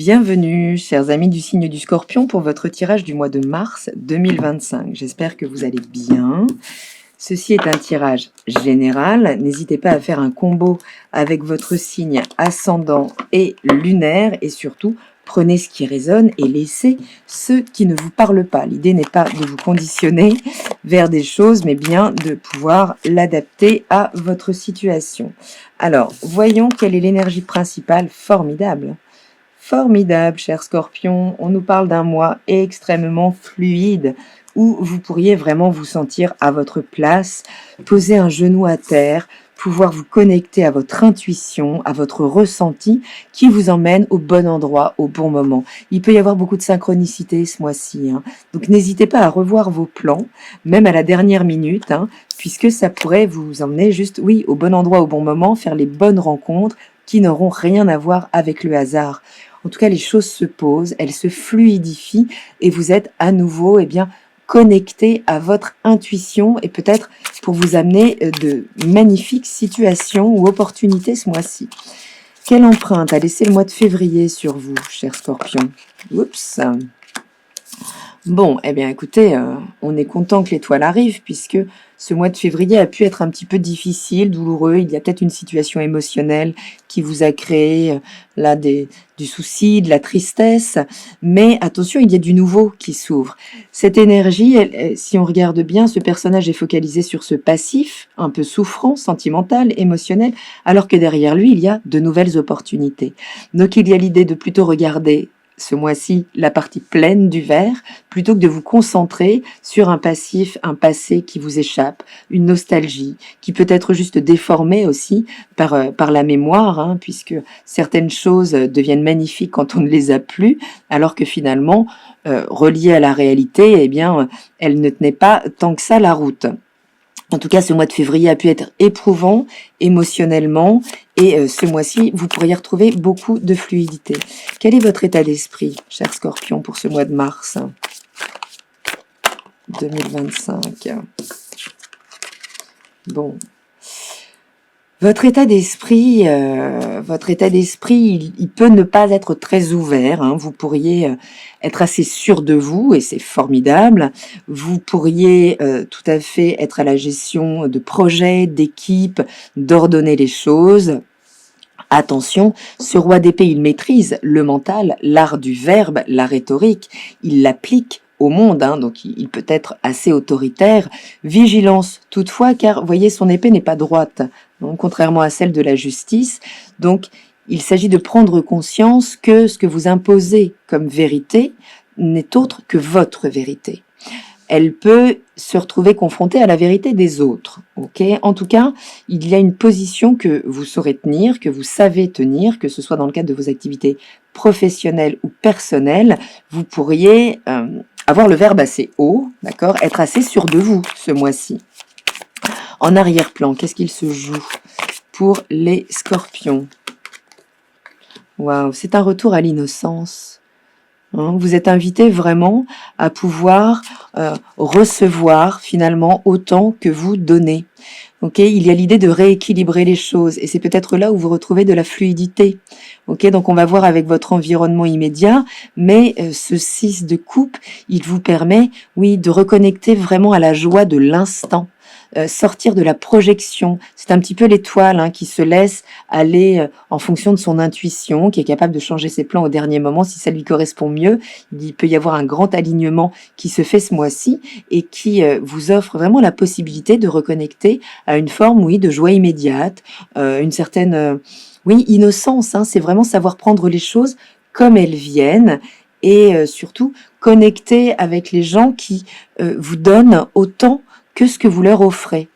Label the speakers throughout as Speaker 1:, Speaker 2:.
Speaker 1: Bienvenue, chers amis du signe du Scorpion, pour votre tirage du mois de mars 2025. J'espère que vous allez bien. Ceci est un tirage général. N'hésitez pas à faire un combo avec votre signe ascendant et lunaire. Et surtout, prenez ce qui résonne et laissez ce qui ne vous parle pas. L'idée n'est pas de vous conditionner vers des choses, mais bien de pouvoir l'adapter à votre situation. Alors, voyons quelle est l'énergie principale. Formidable. Formidable, cher Scorpion. On nous parle d'un mois extrêmement fluide où vous pourriez vraiment vous sentir à votre place, poser un genou à terre, pouvoir vous connecter à votre intuition, à votre ressenti qui vous emmène au bon endroit, au bon moment. Il peut y avoir beaucoup de synchronicité ce mois-ci, hein. Donc n'hésitez pas à revoir vos plans, même à la dernière minute, hein, puisque ça pourrait vous emmener juste, oui, au bon endroit, au bon moment, faire les bonnes rencontres qui n'auront rien à voir avec le hasard. En tout cas, les choses se posent, elles se fluidifient et vous êtes à nouveau connecté à votre intuition et peut-être pour vous amener de magnifiques situations ou opportunités ce mois-ci. Quelle empreinte a laissé le mois de février sur vous, cher Scorpion? Oups. Bon, eh bien écoutez, on est content que l'étoile arrive puisque ce mois de février a pu être un petit peu difficile, douloureux. Il y a peut-être une situation émotionnelle qui vous a créé du souci, de la tristesse. Mais attention, il y a du nouveau qui s'ouvre. Cette énergie, si on regarde bien, ce personnage est focalisé sur ce passif, un peu souffrant, sentimental, émotionnel, alors que derrière lui, il y a de nouvelles opportunités. Donc il y a l'idée de plutôt regarder ce mois-ci la partie pleine du verre, plutôt que de vous concentrer sur un passif, un passé qui vous échappe, une nostalgie, qui peut être juste déformée aussi par la mémoire, hein, puisque certaines choses deviennent magnifiques quand on ne les a plus, alors que finalement, reliées à la réalité, eh bien, elles ne tenaient pas tant que ça la route. En tout cas, ce mois de février a pu être éprouvant émotionnellement et ce mois-ci, vous pourriez retrouver beaucoup de fluidité. Quel est votre état d'esprit, cher Scorpion, pour ce mois de mars 2025? Bon. Votre état d'esprit, il peut ne pas être très ouvert, hein. Vous pourriez être assez sûr de vous et c'est formidable. Vous pourriez tout à fait être à la gestion de projets, d'équipes, d'ordonner les choses. Attention, ce roi d'épée, il maîtrise le mental, l'art du verbe, la rhétorique, il l'applique au monde, hein, donc il peut être assez autoritaire. Vigilance toutefois, car voyez, son épée n'est pas droite, donc, contrairement à celle de la justice. Donc, il s'agit de prendre conscience que ce que vous imposez comme vérité n'est autre que votre vérité. Elle peut se retrouver confrontée à la vérité des autres. Okay, en tout cas, il y a une position que vous saurez tenir, que vous savez tenir, que ce soit dans le cadre de vos activités professionnelles ou personnelles. Vous pourriez avoir le verbe assez haut, d'accord, être assez sûr de vous ce mois-ci. En arrière-plan, qu'est-ce qu'il se joue pour les Scorpions? Waouh, c'est un retour à l'innocence. Vous êtes invité vraiment à pouvoir recevoir finalement autant que vous donnez. Okay, il y a l'idée de rééquilibrer les choses et c'est peut-être là où vous retrouvez de la fluidité. Okay, donc on va voir avec votre environnement immédiat, mais ce 6 de coupe, il vous permet, oui, de reconnecter vraiment à la joie de l'instant. Sortir de la projection. C'est un petit peu l'étoile, hein, qui se laisse aller en fonction de son intuition, qui est capable de changer ses plans au dernier moment si ça lui correspond mieux. Il peut y avoir un grand alignement qui se fait ce mois-ci et qui vous offre vraiment la possibilité de reconnecter à une forme, oui, de joie immédiate, une certaine, oui, innocence, hein. C'est vraiment savoir prendre les choses comme elles viennent et surtout connecter avec les gens qui vous donnent autant que ce que vous leur offrez.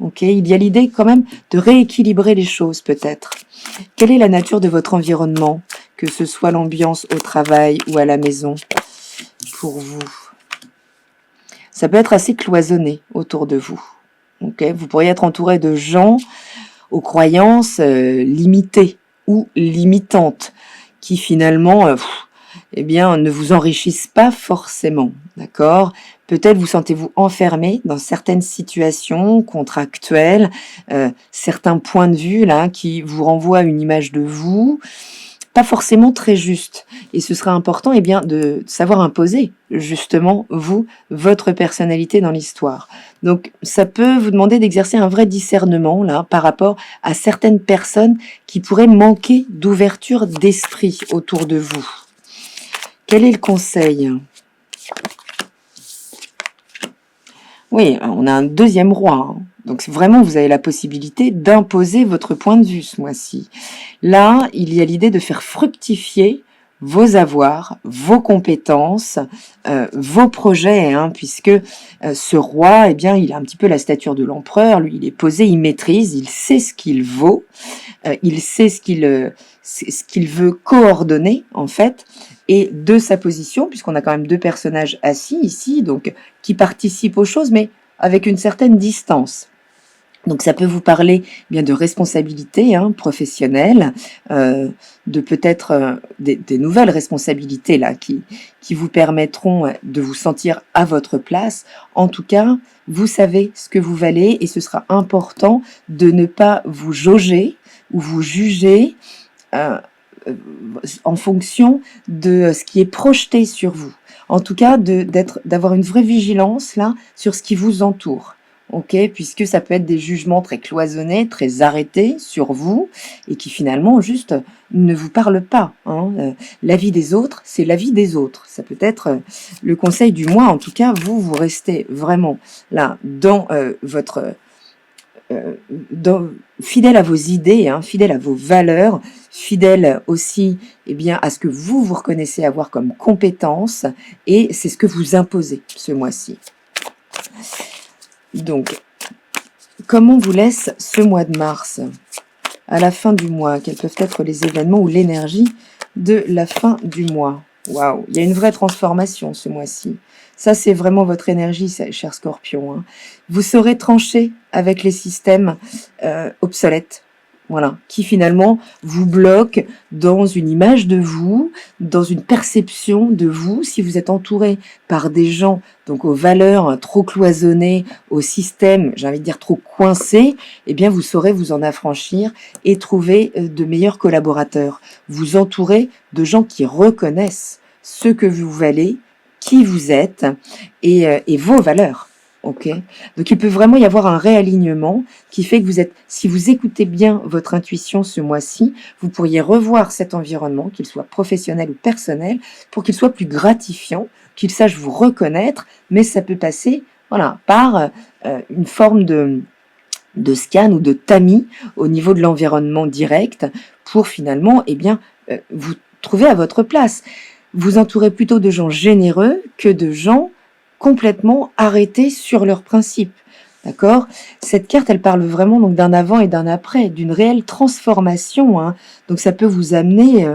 Speaker 1: Okay, il y a l'idée quand même de rééquilibrer les choses peut-être. Quelle est la nature de votre environnement, que ce soit l'ambiance au travail ou à la maison pour vous? Ça peut être assez cloisonné autour de vous. Okay, vous pourriez être entouré de gens aux croyances limitées ou limitantes qui finalement eh bien, ne vous enrichissent pas forcément, d'accord? Peut-être vous sentez-vous enfermé dans certaines situations contractuelles, certains points de vue là qui vous renvoient à une image de vous pas forcément très juste. Et ce sera important eh bien, de savoir imposer justement, vous, votre personnalité dans l'histoire. Donc ça peut vous demander d'exercer un vrai discernement là par rapport à certaines personnes qui pourraient manquer d'ouverture d'esprit autour de vous. Quel est le conseil ? Oui, on a un deuxième roi. Hein. Donc vraiment, vous avez la possibilité d'imposer votre point de vue ce mois-ci. Là, il y a l'idée de faire fructifier vos avoirs, vos compétences, vos projets, hein, puisque ce roi, eh bien, il a un petit peu la stature de l'empereur. Lui, il est posé, il maîtrise, il sait ce qu'il vaut, il sait ce qu'il veut coordonner en fait. Et de sa position, puisqu'on a quand même deux personnages assis ici, donc qui participent aux choses, mais avec une certaine distance. Donc ça peut vous parler bien de responsabilités hein, professionnelles, de peut-être des nouvelles responsabilités là qui vous permettront de vous sentir à votre place. En tout cas, vous savez ce que vous valez et ce sera important de ne pas vous jauger ou vous juger en fonction de ce qui est projeté sur vous. En tout cas, d'avoir une vraie vigilance là sur ce qui vous entoure. Ok, puisque ça peut être des jugements très cloisonnés, très arrêtés sur vous, et qui finalement juste ne vous parlent pas. Hein. La vie des autres, c'est la vie des autres. Ça peut être le conseil du mois. En tout cas, vous restez vraiment là dans votre fidèle à vos idées, hein, fidèle à vos valeurs, fidèle aussi eh bien, à ce que vous reconnaissez avoir comme compétence, et c'est ce que vous imposez ce mois-ci. Donc, comment vous laisse ce mois de mars ? À la fin du mois, quels peuvent être les événements ou l'énergie de la fin du mois ? Waouh, il y a une vraie transformation ce mois-ci. Ça, c'est vraiment votre énergie, cher Scorpion. Hein. Vous saurez trancher avec les systèmes obsolètes, voilà, qui finalement vous bloquent dans une image de vous, dans une perception de vous. Si vous êtes entouré par des gens donc aux valeurs trop cloisonnées, au système, j'ai envie de dire trop coincé, eh bien vous saurez vous en affranchir et trouver de meilleurs collaborateurs. Vous entourez de gens qui reconnaissent ce que vous valez, qui vous êtes et vos valeurs. Ok. Donc il peut vraiment y avoir un réalignement qui fait que vous êtes, si vous écoutez bien votre intuition ce mois-ci, vous pourriez revoir cet environnement, qu'il soit professionnel ou personnel, pour qu'il soit plus gratifiant, qu'il sache vous reconnaître, mais ça peut passer, voilà, par une forme de scan ou de tamis au niveau de l'environnement direct pour finalement, eh bien, vous trouver à votre place. Vous entourez plutôt de gens généreux que de gens complètement arrêtés sur leurs principes. D'accord ? Cette carte, elle parle vraiment donc d'un avant et d'un après, d'une réelle transformation. Hein. Donc ça peut vous amener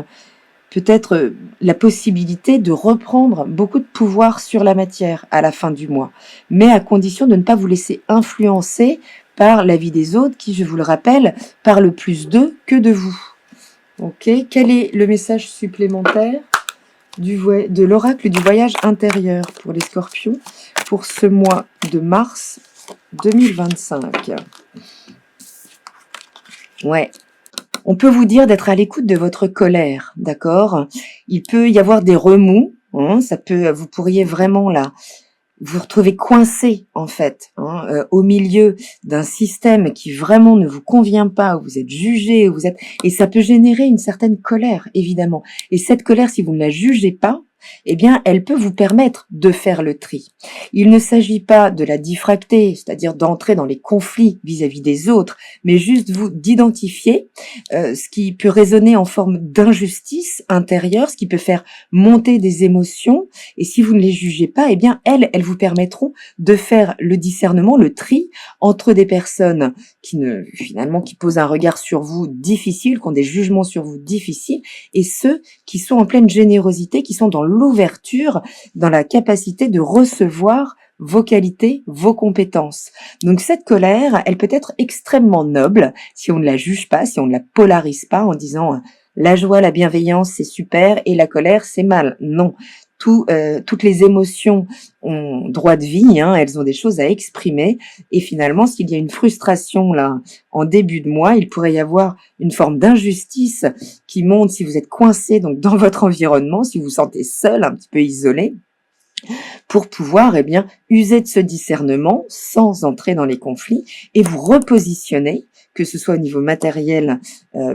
Speaker 1: peut-être la possibilité de reprendre beaucoup de pouvoir sur la matière à la fin du mois, mais à condition de ne pas vous laisser influencer par la vie des autres qui, je vous le rappelle, parlent plus d'eux que de vous. Ok ? Quel est le message supplémentaire de l'oracle du voyage intérieur pour les Scorpions pour ce mois de mars 2025. Ouais, on peut vous dire d'être à l'écoute de votre colère, d'accord ? Il peut y avoir des remous, hein, vous pourriez vraiment là vous retrouvez coincé en fait, hein, au milieu d'un système qui vraiment ne vous convient pas, où vous êtes jugé, et ça peut générer une certaine colère évidemment. Et cette colère, si vous ne la jugez pas, eh bien, elle peut vous permettre de faire le tri. Il ne s'agit pas de la diffracter, c'est-à-dire d'entrer dans les conflits vis-à-vis des autres, mais juste d'identifier ce qui peut résonner en forme d'injustice intérieure, ce qui peut faire monter des émotions, et si vous ne les jugez pas, eh bien, elles vous permettront de faire le discernement, le tri entre des personnes qui posent un regard sur vous difficile, qui ont des jugements sur vous difficiles, et ceux qui sont en pleine générosité, qui sont dans l'ouverture, dans la capacité de recevoir vos qualités, vos compétences. Donc cette colère, elle peut être extrêmement noble si on ne la juge pas, si on ne la polarise pas en disant la joie, la bienveillance, c'est super et la colère, c'est mal. Non. toutes les émotions ont droit de vie, hein, elles ont des choses à exprimer. Et finalement, s'il y a une frustration là en début de mois, il pourrait y avoir une forme d'injustice qui monte si vous êtes coincé donc dans votre environnement, si vous vous sentez seul, un petit peu isolé, pour pouvoir user de ce discernement sans entrer dans les conflits et vous repositionner, que ce soit au niveau matériel,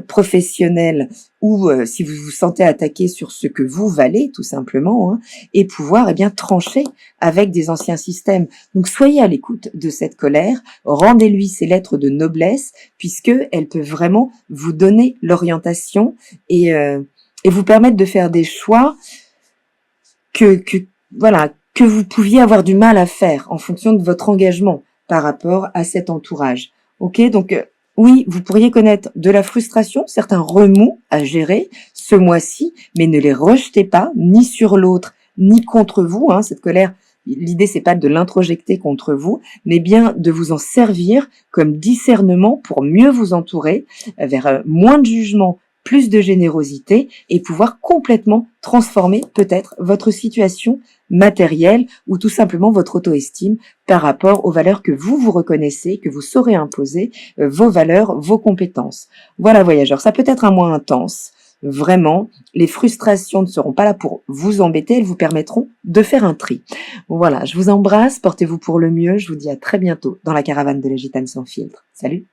Speaker 1: professionnel ou si vous vous sentez attaqué sur ce que vous valez tout simplement, hein, et pouvoir trancher avec des anciens systèmes. Donc soyez à l'écoute de cette colère, rendez-lui ses lettres de noblesse puisque elle peut vraiment vous donner l'orientation et vous permettre de faire des choix que vous pouviez avoir du mal à faire en fonction de votre engagement par rapport à cet entourage. Ok, donc oui, vous pourriez connaître de la frustration, certains remous à gérer ce mois-ci, mais ne les rejetez pas, ni sur l'autre, ni contre vous. Hein, cette colère, l'idée c'est pas de l'introjecter contre vous, mais bien de vous en servir comme discernement pour mieux vous entourer, vers moins de jugement, plus de générosité et pouvoir complètement transformer peut-être votre situation matérielle ou tout simplement votre auto-estime par rapport aux valeurs que vous vous reconnaissez, que vous saurez imposer, vos valeurs, vos compétences. Voilà voyageurs, ça peut être un mois intense. Vraiment, les frustrations ne seront pas là pour vous embêter, elles vous permettront de faire un tri. Voilà, je vous embrasse, portez-vous pour le mieux, je vous dis à très bientôt dans la caravane de la Gitane sans filtre. Salut!